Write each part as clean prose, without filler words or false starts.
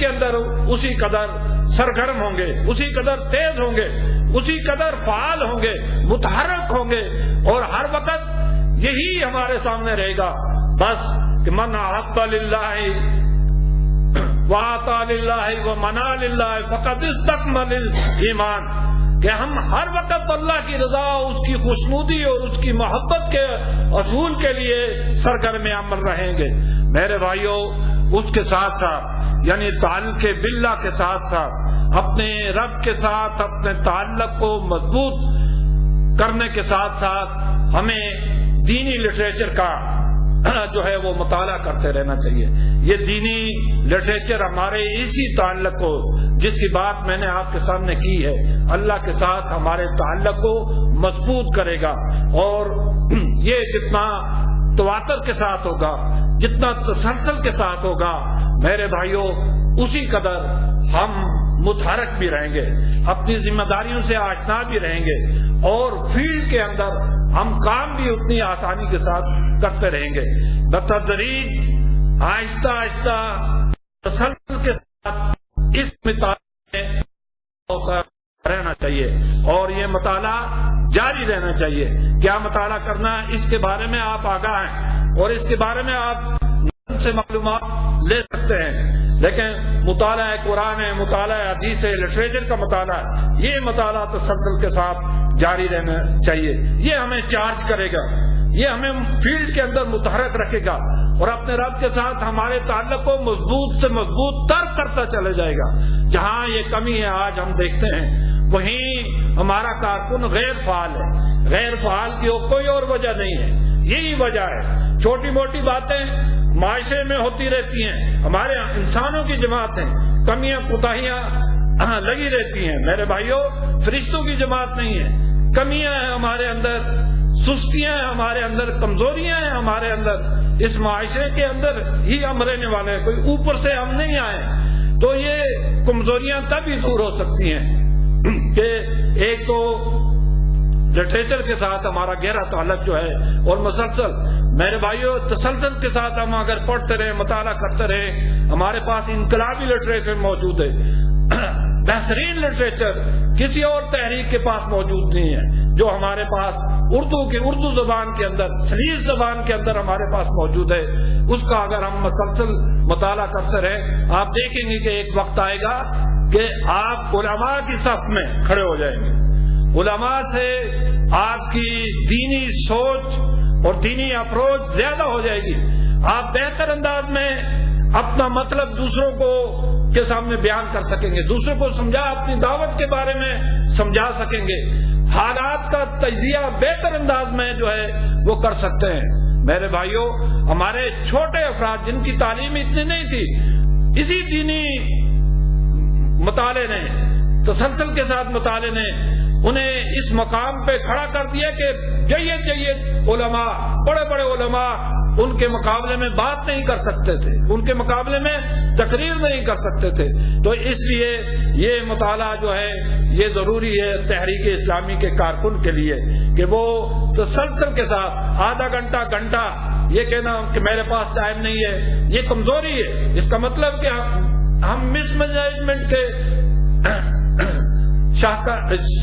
کے اندر اسی قدر سرگرم ہوں گے، اسی قدر تیز ہوں گے، اسی قدر فعال ہوں گے، متحرک ہوں گے، اور ہر وقت یہی ہمارے سامنے رہے گا بس کہ من احب للہ وَأَعْطَى لِلَّهِ وَمَنَعَ لِلَّهِ فَقَدْ اسْتَكْمَلَ الْإِيمَانَ، کہ ہم ہر وقت اللہ کی رضا، اس کی خوشنودی اور اس کی محبت کے اصول کے لیے سرگرم عمل رہیں گے۔ میرے بھائیوں، اس کے ساتھ ساتھ یعنی تعلق باللہ کے ساتھ ساتھ اپنے رب کے ساتھ اپنے تعلق کو مضبوط کرنے کے ساتھ ساتھ ہمیں دینی لٹریچر کا جو ہے وہ مطالعہ کرتے رہنا چاہیے۔ یہ دینی لٹریچر ہمارے اسی تعلق کو، جس کی بات میں نے آپ کے سامنے کی ہے، اللہ کے ساتھ ہمارے تعلق کو مضبوط کرے گا، اور یہ جتنا تواتر کے ساتھ ہوگا، جتنا تسلسل کے ساتھ ہوگا، میرے بھائیوں، اسی قدر ہم متحرک بھی رہیں گے، اپنی ذمہ داریوں سے آشنا بھی رہیں گے، اور فیلڈ کے اندر ہم کام بھی اتنی آسانی کے ساتھ کرتے رہیں گے۔ بتدریج، آہستہ آہستہ تسلسل کے ساتھ اس مطالعے میں رہنا چاہیے، اور یہ مطالعہ جاری رہنا چاہیے۔ کیا مطالعہ کرنا ہے اس کے بارے میں آپ آگاہ ہیں، اور اس کے بارے میں آپ سے معلومات لے سکتے ہیں، لیکن مطالعہ قرآن ہے، مطالعہ حدیث ہے، لٹریچر کا مطالعہ ہے، یہ مطالعہ تسلسل کے ساتھ جاری رہنا چاہیے۔ یہ ہمیں چارج کرے گا، یہ ہمیں فیلڈ کے اندر متحرک رکھے گا، اور اپنے رب کے ساتھ ہمارے تعلق کو مضبوط سے مضبوط تر کرتا چلے جائے گا۔ جہاں یہ کمی ہے آج ہم دیکھتے ہیں، وہیں ہمارا کارکن غیر فعال ہے۔ غیر فعال کی کوئی اور وجہ نہیں ہے، یہی وجہ ہے۔ چھوٹی موٹی باتیں معاشرے میں ہوتی رہتی ہیں، ہمارے انسانوں کی جماعت ہیں، کمیاں کوتاہیاں لگی رہتی ہیں۔ میرے بھائیوں، فرشتوں کی جماعت نہیں ہے، کمیاں ہیں ہمارے اندر، سستیاں ہیں ہمارے اندر، کمزوریاں ہیں ہمارے اندر۔ اس معاشرے کے اندر ہی ہم رہنے والے ہیں، کوئی اوپر سے ہم نہیں آئے۔ تو یہ کمزوریاں تب ہی دور ہو سکتی ہیں کہ ایک تو لٹریچر کے ساتھ ہمارا گہرا تعلق جو ہے، اور مسلسل میرے بھائیوں تسلسل کے ساتھ ہم اگر پڑھتے رہے، مطالعہ کرتے رہے، ہمارے پاس انقلابی لٹریچر موجود ہے، بہترین لٹریچر کسی اور تحریک کے پاس موجود نہیں ہے، جو ہمارے پاس اردو زبان کے اندر، سلیس زبان کے اندر ہمارے پاس موجود ہے۔ اس کا اگر ہم مسلسل مطالعہ کرتے رہے، آپ دیکھیں گے کہ ایک وقت آئے گا کہ آپ علماء کی صف میں کھڑے ہو جائیں گے، علماء سے آپ کی دینی سوچ اور دینی اپروچ زیادہ ہو جائے گی، آپ بہتر انداز میں اپنا مطلب دوسروں کو کے سامنے بیان کر سکیں گے، دوسروں کو سمجھا، اپنی دعوت کے بارے میں سمجھا سکیں گے، حالات کا تجزیہ بہتر انداز میں جو ہے وہ کر سکتے ہیں۔ میرے بھائیوں، ہمارے چھوٹے افراد جن کی تعلیم اتنی نہیں تھی، اسی دینی مطالعے نے، تسلسل کے ساتھ مطالعے نے انہیں اس مقام پہ کھڑا کر دیا کہ جید علماء، بڑے بڑے علماء ان کے مقابلے میں بات نہیں کر سکتے تھے، ان کے مقابلے میں تقریر نہیں کر سکتے تھے۔ تو اس لیے یہ مطالعہ جو ہے یہ ضروری ہے تحریک اسلامی کے کارکن کے لیے، کہ وہ تسلسل کے ساتھ آدھا گھنٹہ یہ کہنا کہ میرے پاس ٹائم نہیں ہے، یہ کمزوری ہے۔ اس کا مطلب کہ ہم مس مینجمنٹ کے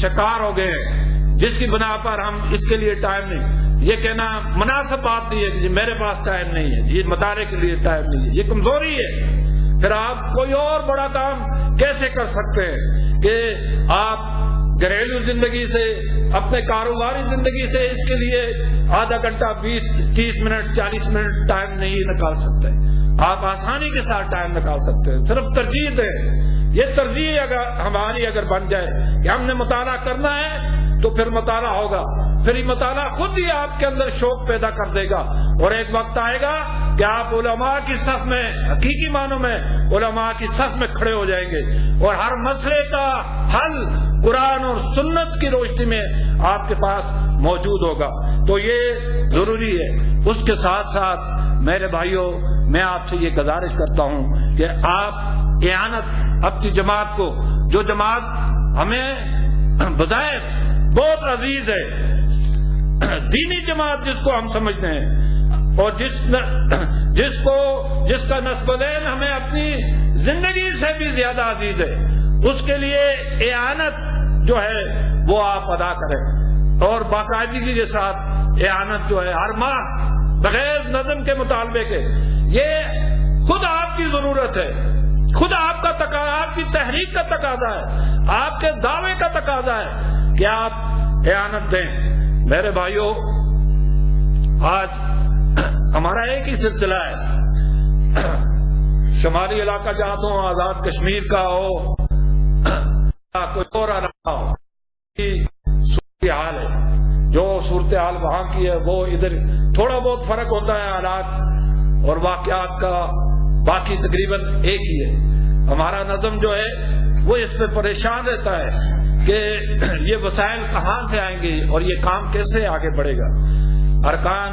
شکار ہو گئے ہیں، جس کی بنا پر ہم اس کے لیے ٹائم نہیں، یہ کہنا مناسب بات نہیں ہے کہ میرے پاس ٹائم نہیں ہے، یہ مطالعے کے لیے ٹائم نہیں ہے، یہ کمزوری ہے۔ پھر آپ کوئی اور بڑا کام کیسے کر سکتے ہیں کہ آپ گھریلو زندگی سے، اپنے کاروباری زندگی سے اس کے لیے آدھا گھنٹہ 20-30 منٹ 40 منٹ ٹائم نہیں نکال سکتے؟ آپ آسانی کے ساتھ ٹائم نکال سکتے ہیں، صرف ترجیح دیں۔ یہ ترجیح ہماری اگر بن جائے کہ ہم نے مطالعہ کرنا ہے تو پھر مطالعہ ہوگا، پھر یہ مطالعہ خود ہی آپ کے اندر شوق پیدا کر دے گا، اور ایک وقت آئے گا کہ آپ علماء کی صف میں، حقیقی معنوں میں علماء کی صف میں کھڑے ہو جائیں گے، اور ہر مسئلے کا حل قرآن اور سنت کی روشنی میں آپ کے پاس موجود ہوگا۔ تو یہ ضروری ہے۔ اس کے ساتھ ساتھ میرے بھائیوں، میں آپ سے یہ گزارش کرتا ہوں کہ آپ اعانت اپنی جماعت کو، جو جماعت ہمیں بظاہر بہت عزیز ہے، دینی جماعت جس کو ہم سمجھتے ہیں، اور جس کا نسب العین ہمیں اپنی زندگی سے بھی زیادہ عزیز ہے، اس کے لیے اعانت جو ہے وہ آپ ادا کریں، اور باقاعدگی کے ساتھ اعانت جو ہے ہر ماہ بغیر نظم کے مطالبے کے، یہ خود آپ کی ضرورت ہے، خود آپ کا تقاضا، آپ کی تحریک کا تقاضا ہے، آپ کے دعوے کا تقاضا ہے کہ آپ اعانت دیں۔ میرے بھائیوں، آج ہمارا ایک ہی سلسلہ ہے، شمالی علاقہ جہاں ہو، آزاد کشمیر کا ہو، کوئی اور علاقہ ہو، صورتحال ہے، جو صورتحال وہاں کی ہے وہ ادھر تھوڑا بہت فرق ہوتا ہے حالات اور واقعات کا، باقی تقریباً ایک ہی ہے۔ ہمارا نظم جو ہے وہ اس پہ پریشان رہتا ہے کہ یہ وسائل کہاں سے آئیں گے اور یہ کام کیسے آگے بڑھے گا۔ ارکان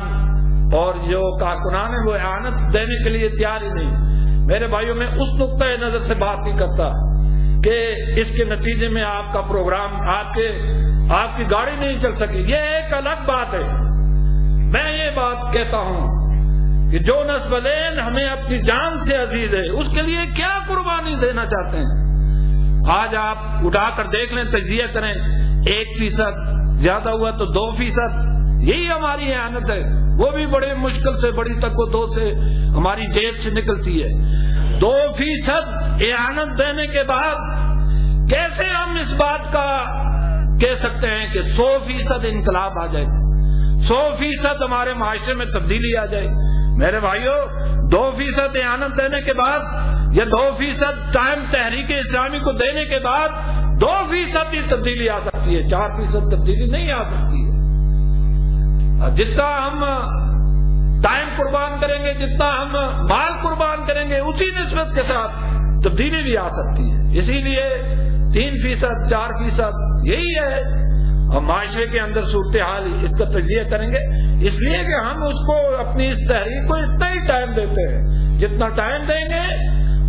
اور جو کارکنان ہیں وہ اعانت دینے کے لیے تیار ہی نہیں۔ میرے بھائیوں، میں اس نقطۂ نظر سے بات نہیں کرتا کہ اس کے نتیجے میں آپ کا پروگرام، آپ کی گاڑی نہیں چل سکی، یہ ایک الگ بات ہے۔ میں یہ بات کہتا ہوں کہ جو نسب العین ہمیں اپنی جان سے عزیز ہے، اس کے لیے کیا قربانی دینا چاہتے ہیں۔ آج آپ اٹھا کر دیکھ لیں، تجزیہ کریں، 1% زیادہ ہوا تو 2%، یہی ہماری اعانت ہے، وہ بھی بڑے مشکل سے، بڑی تک و دو سے ہماری جیب سے نکلتی ہے۔ 2% اعانت دینے کے بعد کیسے ہم اس بات کا کہہ سکتے ہیں کہ 100% انقلاب آ جائے، 100% ہمارے معاشرے میں تبدیلی آ جائے؟ میرے بھائیوں، 2% اعانت دینے کے بعد یا 2% ٹائم تحریک اسلامی کو دینے کے بعد 2% ہی تبدیلی آ سکتی ہے، 4% تبدیلی نہیں آ سکتی ہے۔ جتنا ہم ٹائم قربان کریں گے، جتنا ہم مال قربان کریں گے، اسی نسبت کے ساتھ تبدیلی بھی آ سکتی ہے۔ اسی لیے 3%، 4% یہی ہے۔ ہم معاشرے کے اندر صورتحال اس کا تجزیہ کریں گے، اس لیے کہ ہم اس کو، اپنی اس تحریک کو اتنا ہی ٹائم دیتے ہیں، جتنا ٹائم دیں گے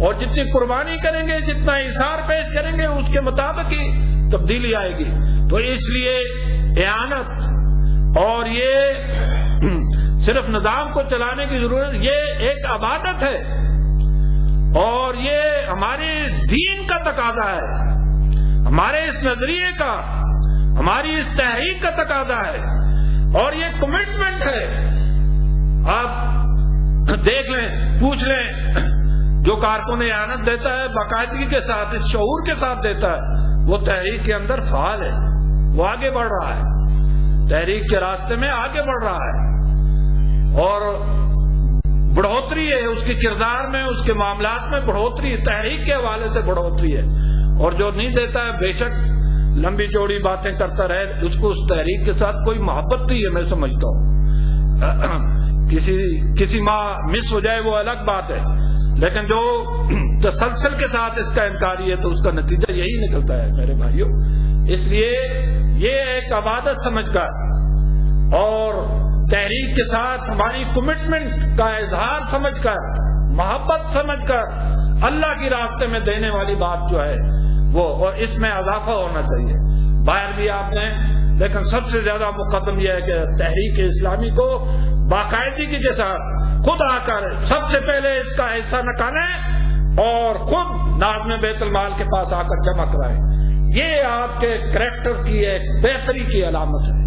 اور جتنی قربانی کریں گے، جتنا اظہار پیش کریں گے، اس کے مطابق ہی تبدیلی آئے گی۔ تو اس لیے اعانت اور یہ صرف نظام کو چلانے کی ضرورت، یہ ایک عبادت ہے اور یہ ہمارے دین کا تقاضا ہے، ہمارے اس نظریے کا، ہماری اس تحریک کا تقاضا ہے، اور یہ کمٹمنٹ ہے۔ آپ دیکھ لیں، پوچھ لیں، جو کارکن اعانت دیتا ہے باقاعدگی کے ساتھ، اس شعور کے ساتھ دیتا ہے، وہ تحریک کے اندر فعال ہے، وہ آگے بڑھ رہا ہے، تحریک کے راستے میں آگے بڑھ رہا ہے، اور بڑھوتری ہے اس کے کردار میں، اس کے معاملات میں بڑھوتری، تحریک کے حوالے سے بڑھوتری ہے۔ اور جو نہیں دیتا ہے، بے شک لمبی چوڑی باتیں کرتا رہے، اس کو اس تحریک کے ساتھ کوئی محبت نہیں ہے، میں سمجھتا ہوں۔ کسی ماہ مس ہو جائے وہ الگ بات ہے، لیکن جو تسلسل کے ساتھ اس کا انکاری ہے تو اس کا نتیجہ یہی نکلتا ہے میرے بھائیوں۔ اس لیے یہ ایک عبادت سمجھ کر اور تحریک کے ساتھ ہماری کمٹمنٹ کا اظہار سمجھ کر، محبت سمجھ کر اللہ کی راستے میں دینے والی بات جو ہے وہ، اور اس میں اضافہ ہونا چاہیے۔ باہر بھی آپ نے، لیکن سب سے زیادہ مقدم یہ ہے کہ تحریک اسلامی کو باقاعدگی کے ساتھ خود آ کر سب سے پہلے اس کا حصہ نکالیں اور خود ناظم بیت المال کے پاس آ کر جمع کرائیں۔ یہ آپ کے کریکٹر کی ایک بہتری کی علامت ہے،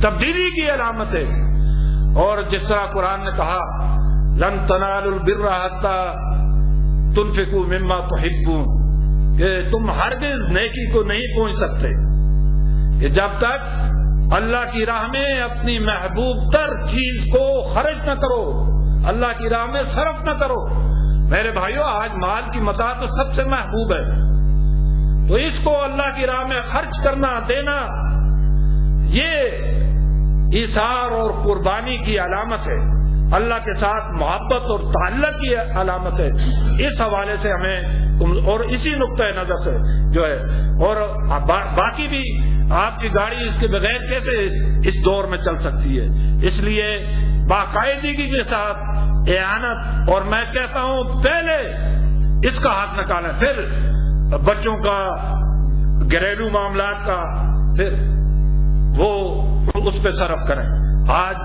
تبدیلی کی علامت ہے۔ اور جس طرح قرآن نے کہا، لن تنالوا البر حتى تنفقوا مما تحبون، کہ تم ہرگز نیکی کو نہیں پہنچ سکتے کہ جب تک اللہ کی راہ میں اپنی محبوب تر چیز کو خرچ نہ کرو، اللہ کی راہ میں صرف نہ کرو۔ میرے بھائیوں، آج مال کی متاع تو سب سے محبوب ہے، تو اس کو اللہ کی راہ میں خرچ کرنا، دینا، یہ ایثار اور قربانی کی علامت ہے، اللہ کے ساتھ محبت اور تعلق کی علامت ہے۔ اس حوالے سے ہمیں، اور اسی نقطۂ نظر سے جو ہے، اور باقی بھی آپ کی گاڑی اس کے بغیر کیسے اس دور میں چل سکتی ہے۔ اس لیے باقاعدگی کے ساتھ اعانت، اور میں کہتا ہوں پہلے اس کا حق نکالیں، پھر بچوں کا، گھریلو معاملات کا، پھر وہ اس پہ صرف کریں۔ آج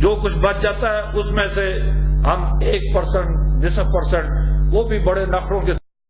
جو کچھ بچ جاتا ہے اس میں سے ہم 1%، 0.5% وہ بھی بڑے نخروں کے